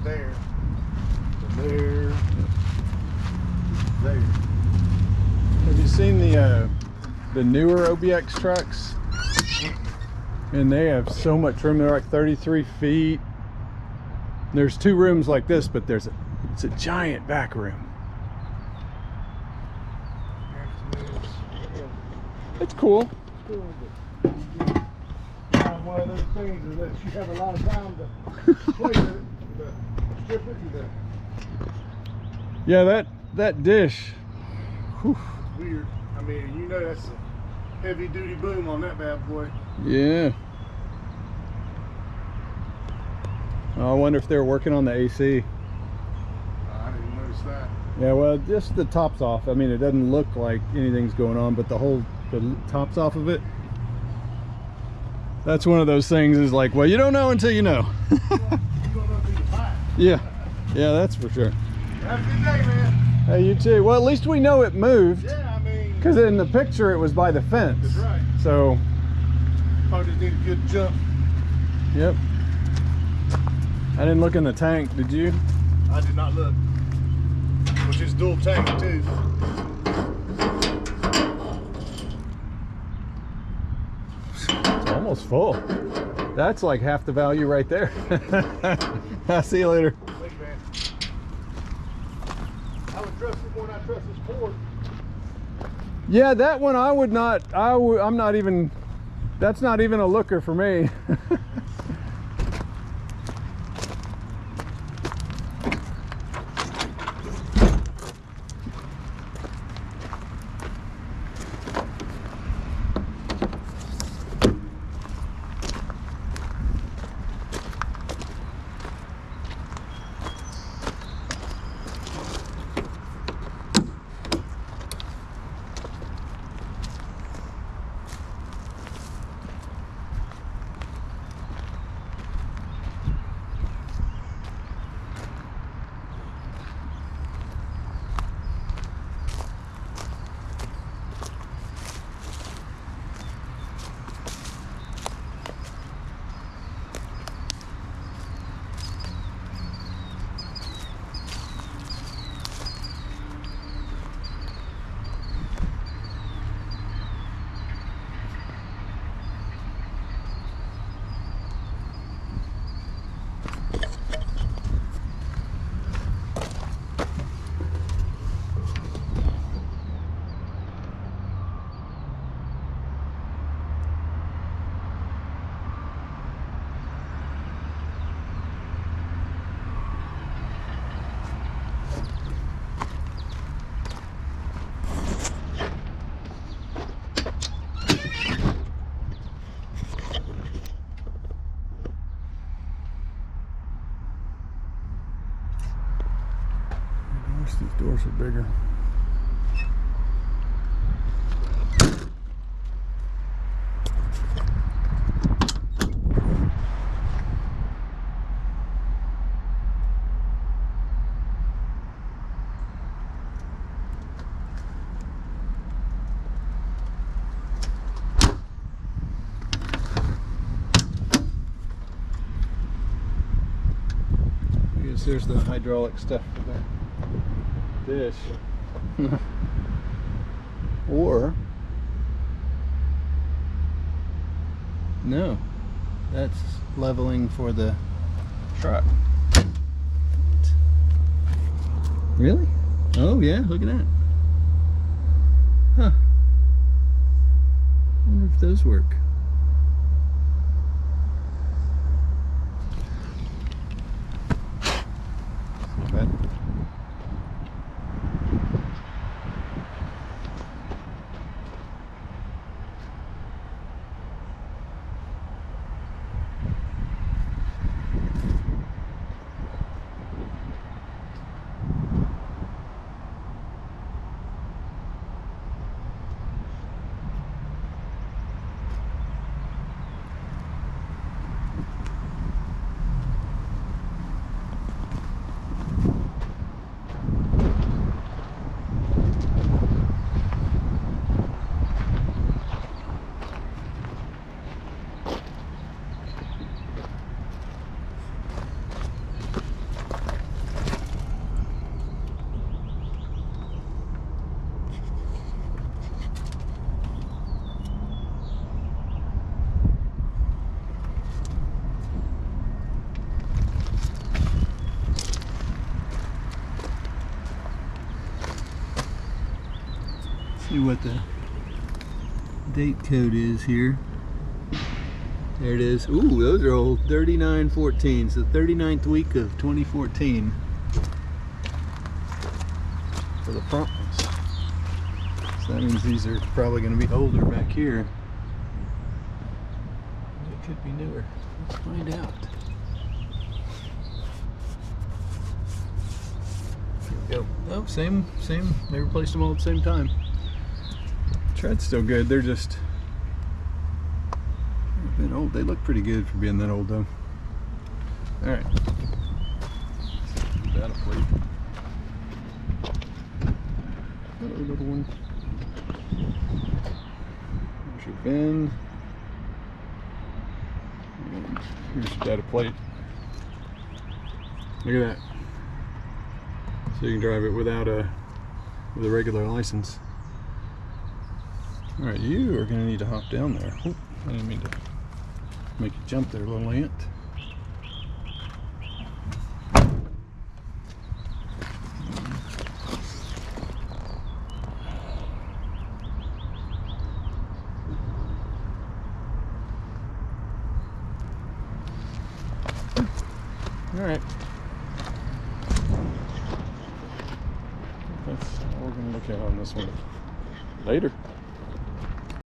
there, to there, there. Have you seen the newer OBX trucks? And they have so much room. They're like 33 feet. There's two rooms like this, but it's a giant back room. It's cool. One of those things is that you have a lot of time to play with it, to strip it, and Yeah, that dish. Whew. weird. I mean, you know that's a heavy duty boom on that bad boy. Yeah. Oh, I wonder if they're working on the AC. I didn't even notice that. Yeah, well, just the top's off. I mean, it doesn't look like anything's going on, but the top's off of it. That's one of those things is like, well, you don't know until you know. You don't know until you buy it. Yeah, that's for sure. Have a good day, man. Hey, you too. Well, at least we know it moved. Yeah, I mean, Because in the picture, it was by the fence. that's right. So, Probably just need a good jump. yep. I didn't look in the tank, did you? I did not look. Which is dual tank too. It's almost full. That's like half the value right there. I'll see you later. Thank you, man. I would trust it more than I trust this Ford. Yeah, that one I would not. I'm not even. That's not even a looker for me. I wish these doors were bigger. I guess there's the hydraulic stuff for that dish. Or no, that's leveling for the truck. Really? Oh yeah, look at that. Huh. I wonder if those work. Not bad. See what the date code is here. There it is. Ooh, those are old. 3914. So 39th week of 2014 for the front ones. So that means these are probably going to be older back here. It could be newer. Let's find out. Here we go. Oh, same. They replaced them all at the same time. Tread's still good. They're just a bit old. They look pretty good for being that old, though. All right. Data plate. Hello, little one. There's your bin. And here's your data plate. Look at that. So you can drive it with a regular license. All right, you are going to need to hop down there. Oop, I didn't mean to make you jump there, little ant. All right. That's all we're going to look at on this one. Later.